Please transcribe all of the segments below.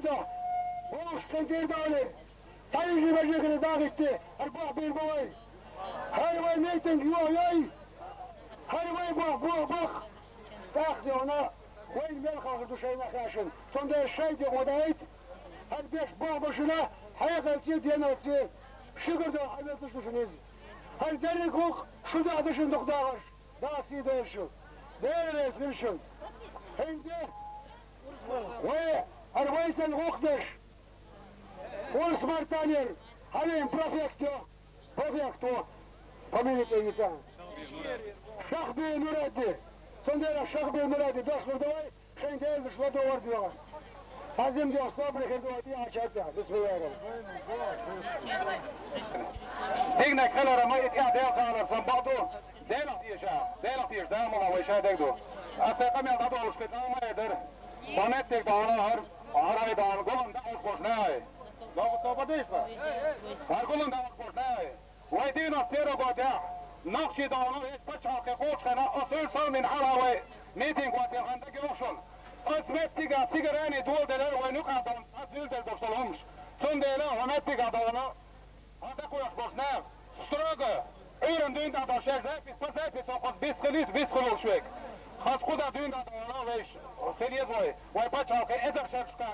da. Boş kentir dağılır. Sayıcı becekini dağ gitti. Arbah bir boy. Her vay meytin yuva yay. Her vay bak. Tak diyor ona. Vay mel kalkır düşeyine karşın. Sonunda şey diyor o da ait. Her beş bağ başına hayak elçi diyen elçi. Şükürde hayat düşünüz. Her deri kok şu da dışındık dağır. Dağ si değişiyor. Değeriz bir şey. Şimdi vay her vay sen kokdur. Urs Martanir. Halim prefekto. Помилите лица. Шахби Нуради. Сондера Шахби Нуради. Дошло давай. Шендель дошло до ордиос. Hazim diyor, sabır ediyor, açardı. Bismillahirrahmanirrahim. Digna kalora ma itya del kalar san bado. Delaf yeşa damla ve şadegdo. Asaqam ya dado ushket ama eder. Banet tek dağına har dağın golun da hoş ne ay. Daha sabadıysa. Har golun da hoş ne ay. Ve dina tera bada. Nakşi dağına hiç paçak koç kana asıl samin halawe. Meeting what handaki olsun. Asmettiga sigarani duoldeler ve nukadan adülder dostalmış. Sondela hamettiga dağına hada koyas bosnav. Stroga. Öğrendüğünde da şerzepis pasepis okuz biskul şvek. Has kuda düğünde dağına ve seriye zoy. Ve paçak ezer şerçka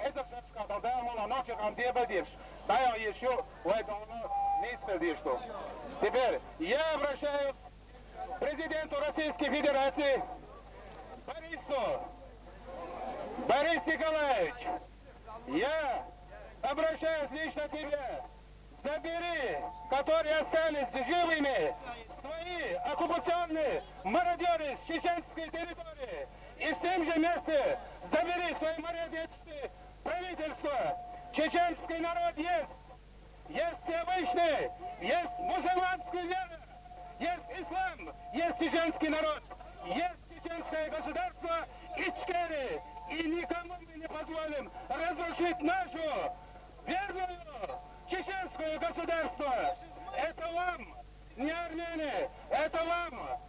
da devamlı naçıkan diye beldiş. Daya yaşıyor ve dağına ne ispeldiş to. Теперь я обращаюсь к президенту Российской Федерации Борис Николаевич, я обращаюсь лично к тебе. Забери, которые остались живыми, свои оккупационные мародеры с чеченской территории. И с тем же места забери свои марионеточные правительства. Чеченский народ есть. Есть Всевышний, есть мусульманская вера, есть ислам, есть чеченский народ, есть чеченское государство Ичкери. И никому мы не позволим разрушить нашу верную чеченское государство. Это вам, не армяне, это вам,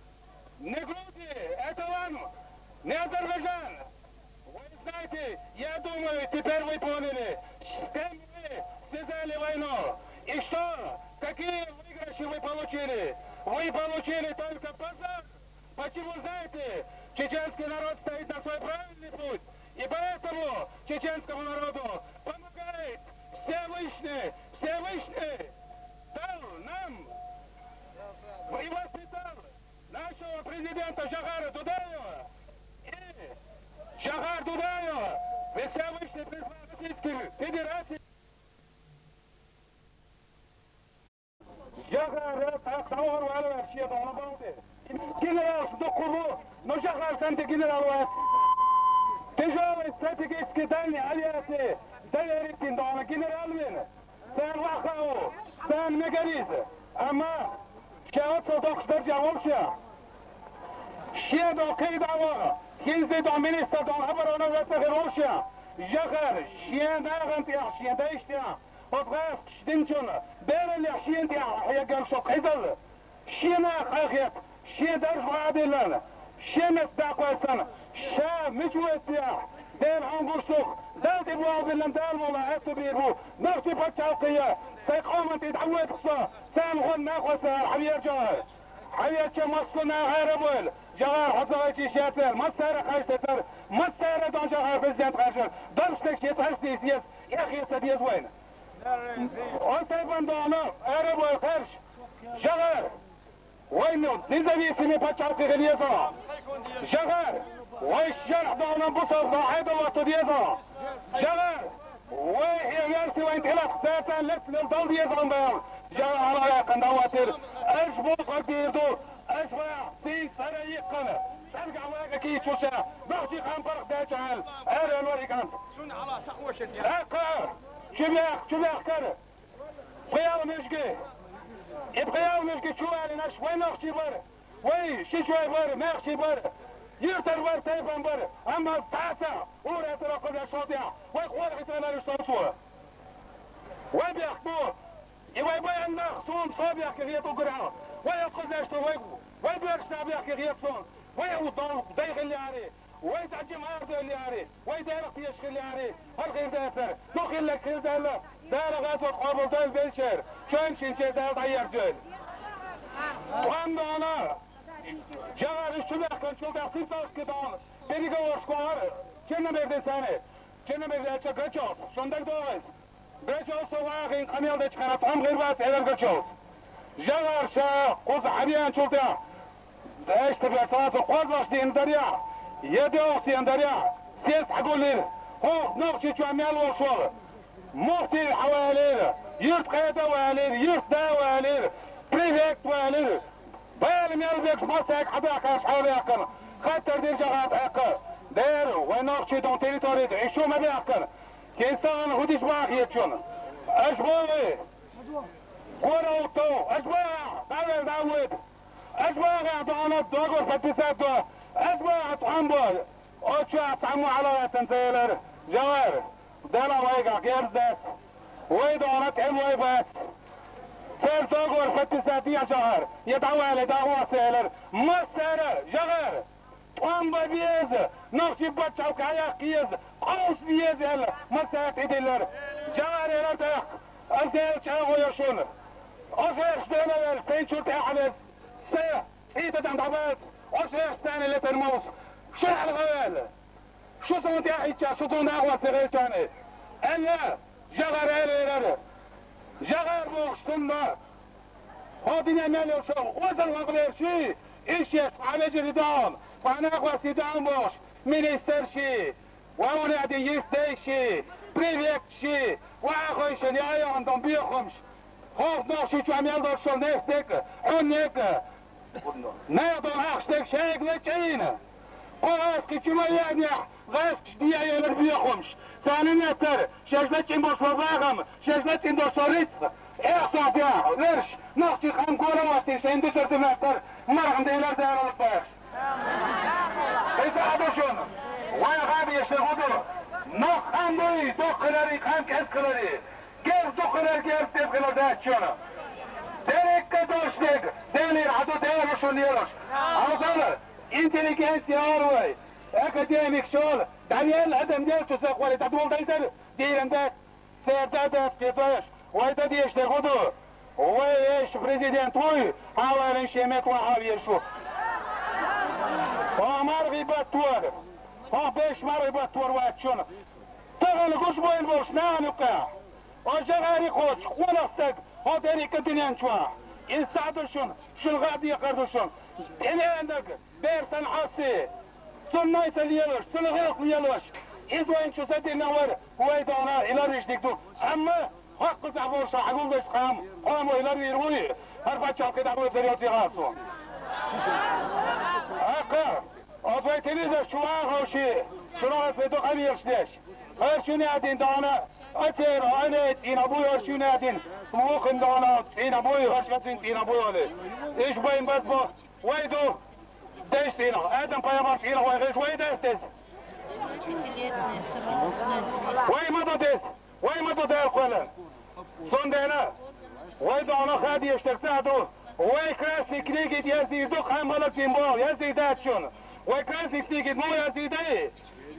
не Грузия, это вам, не Азербайджан. Вы знаете, я думаю, теперь вы поняли, с кем вы связали войну. И что? Какие выигрыши вы получили? Вы получили только позор. Почему, знаете, чеченский народ стоит на свой правильный путь. И поэтому чеченскому народу помогает Всевышний дал нам и воспитал нашего президента Жагара Дудаева. И Жагар Дудаева Всевышний прислал Российской Федерации. Жагар тауар валу вообще дома бауды. Генерал Сдукуру, но Жагар санте генерал валу. Тяжелые стратегические дальние алиасы доверительные дома генералами. Sen Вахау, sen Мегариз. Ama şahıt sodokuşlar cevapşa. Şiye do kıydağı, hizli do minister do haber ona vetmekir olşa. Jağır, şiye dağıntı ya, şiye değişti ya. Odgaz kişdinçun, beril ya şiye diya, haya gelşok hizal. Şiye na khaykhiyat, şiye derş vaadiler. Şiye mesda koysan, şah mücvet ya. Der hanguştuk, dağdı bu ağzından dağılmalı, etti bir bu. Nefsi patçalkıya, سيقومت يتعود قصة سامخون ناقصة حبير جوهر حبير شمسكونا غير بول جوهر حصواتي شاتر مصارة خاش تتر مصارة دون جوهر بزيان تخرجل درشتك شي تخرجتي سياس يا أخي سديز وين أنتيبان دونه غير بول خرج جوهر وينو نزويسمي باتشاركي غليزة جوهر والشرح دونه بصر ضاحيدة وطديزة جوهر وهي يرسي وين تلق ساتان لف للضل يزغن بيان جاء على قندواتر أجبو قديردو أجبا سين سريقنا ترجع واقع كي تشوشا بغتي خنفرق داجعل أرن وريقان سن على تقوى شديد أقار شبيخ كار بقياو مشقي بقياو مشقي شو علي ناش وين أختي بار وي شي شوي بار ما أختي بار يرتر بار تيفان بار أما تاسع ورا ترقب يا شاطئ ويقوار حتى يشترطوه ويبيخطوه يبقى أن خصوم صابيخ كغيطو قرعه ويقضي يشتو ويبيرش نابيخ كغيطون ويوضعوا دايغ اللي عليه ويتعجم عرض الياري ويدارق يشكي الياري هالغير داسر نخيل لك خير دالة دالة غازوة قابل دال بلشر شان شنشي دال غير جل وان دانا جغار الشبه كان شلده سيطاق كدان بني قوار شكوار كنا بردن سانه كنا بردن چه گرچوز شندك دوغز گرچوز سواغين قميل ده چخانت هم غير باس هلال گرچوز جغار شا قوز حبيان شلده اشتر بساس قوز باشدين دريا يدي اوختين دريا سيس حقولين هو نقشي شو عميال وشوغ مختي حوالين يرت قيدة والين يرت دا والين بريفيكت والين بالم يلبيك مصاك حداك اشحال ياكن خاطر دين جغات اقل ديرو ونقشي دون تيريتوري عيشو ما بياكن كيستان هوديش باقي يتشون اشبوغي كورا وطو اشبوغ داول داود اشبوغ اعطانا دوغور فتسات دو اشبوغ اتحنبول اوشو اتعمو على تنسيلر جوار دالا وايقا كيرز داس ويدونا تهم ويبات سير دوغور فتسات يا جوار يدعوالي دعوة سيلر مسير جوار تحنبول بيز نقشي باتشاو كايا قيز قوس بيز هلا مسير ايديلر جوار يلر داق الديل شاغو يشون أصير شدنا الفين شرطة حبس سيء سيدة دعبات أصير ستاني اللي ترموس شو الغوال شو صوت يا حيتشا شو صوت أغوى سيغير تاني ألا جغر إيرير جغر موشتنا هادين يميل يوشو وزن وغبير شي إيش على جريدان فأنا أغوى سيدان موش مينيستر شي وأنا عدي يفتي شي بريفيكت شي وأخويشن يا عندهم بيخمش هاف نقشي شو عم يلدر شو نفتك حنك نيضن أخشتك شايك لتشينا قاسك شو ما يعني غاسك دي يلر بيخمش ثاني نتر شجلت إن بوش وضاغم شجلت إن دوش صريت إحصا بيا لرش نقشي خام كورا واتي شين دي شرط نتر مرغم ديلر دير الفاش إذا عدوشون ويا غابي يشتغدو نق خام دوي دوخلاري خام كاسكلاري كيف دخلر كيف تبخلر داتشونا ديريك دوشتك ديلير عدو دير وشون يروش عوزالر انتليجنسي هاروي اكاديميك شول دانيال ادم ديل شو ساقوالي تدول دايتر ديرن دات سير دات كيفاش وايتا ديش تغدو ويش بريزيدنت وي حوالين شيمات وحاول يشوف ومارغي باتوار بيش مارغي باتوار واتشونا تغل قش بوين بوش نانقع وجغاري خوش ونستق هادري كدنيان شوا إنسادوشون شن غادي يقردوشون إني عندك بيرسن حاستي سنايت اليلوش سن غيرق اليلوش إزوين شو سدي نور ويدونا إلى ريشتك دو أما حق زعبورشا حقول بيش قاموا إلى ريروي هربات شاقي دعبو فرياسي غاسو أقا أفايتني ذا شو آغوشي شنو أسفيدو قمي يرشدش هرشوني عدين دانا أتير أنا تسين أبوي هرشوني عدين موقن دانا تسين أبوي هرشكتين تسين أبوي هولي إيش باين بس بو ويدو ديش تسينا آدم بايمار تسينا ويغيش ويداس تس ويمدو تس ويمدو دير قولن صندينا ويدانا خادي يشتكتاتو ويكراسني كنيكي يزدي دوخ عمالك جنبال يزدي داتشون ويكراسني كنيكي مو يزدي دي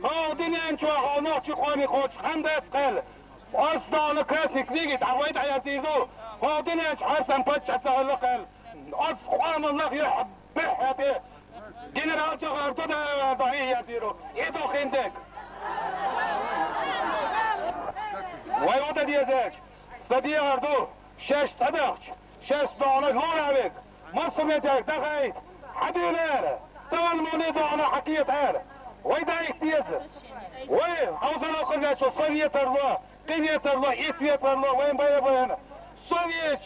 ها دنيان شو ها ناقشي خواني خوش خندت قل أصدان كراسني كنيكي تعويد عيزيدو ها دنيان شو حسن باتش أتسهل قل أص خوان الله يحب بحياتي جنرال شغارتو دا ضعيه يزيرو إيدو خندك ويوتا ديزاك صديق أردو شش صدقش شش دانك هون عبك مصمتك دخيت حديلار طول موني دانا حكيت هار ويدايك ديزر وي اوزن اخرجات شو سوفيت الله قيميت الله ايتويت الله وين بايا بايانا سوفيت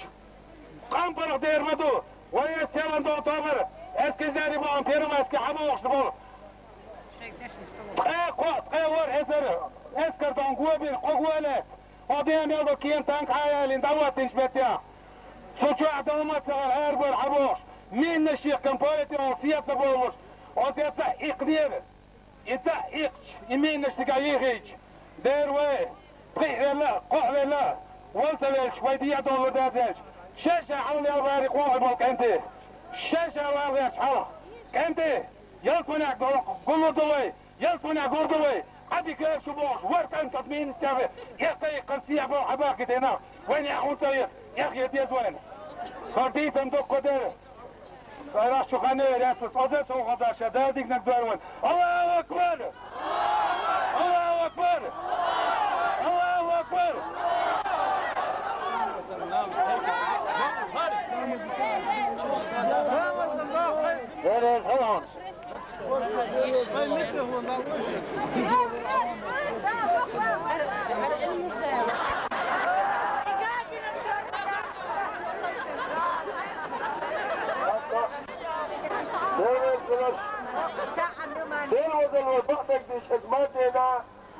قنبرق دير مدو وين تسيران دو طابر اسكي زاري بو امبيرم اسكي حبو وخشبول قوار اسر اسكر دانقوة بين قوالات وديهم يلدو كين تانك عيالين دوات تنشبتيا سوچو عدومات سغل هربر حبوش مين نشيق كمبالتي وصيات بولوش وصيات اقدير يتحقش يمين نشتقى يغيج دير وي قيح لا قوح لا والسليل شويدية دولو دازيش شاشة حولي الباري قوح بالك انتي شاشة والغيش حلق انتي يلقونك قولو دوي يلفنا قردوي قد يكير شبوش ورتان تطمين التابع يقي قنسية بو حباكت هنا وين يا أخو سيد يا أخي يتيز وين خرديت اندوك قدر راح شو خانير ياسس أزيس وغدا شدادك نقدر وين الله أكبر الله أكبر الله أكبر There is, hold on.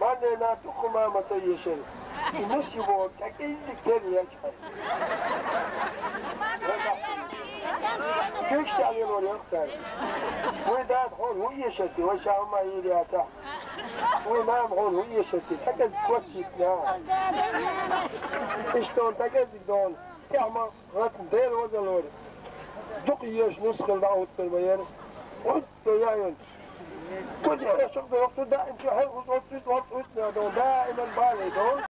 ما دينا تخما مسيشين المسيبو تكيزك تاني يجحي كيش تعليل ولي اختار ويداد هون هو يشتي وشا ما يلي أسا ويمام هون هو يشتي تكز كوتشيكنا اشتون تكزك دون كعما غاتن دير وزن ولي دقيش نسخل دعوت بالبيان قلت ياين كل شخص وقت دائم في حلقة وقت دائما بالي دون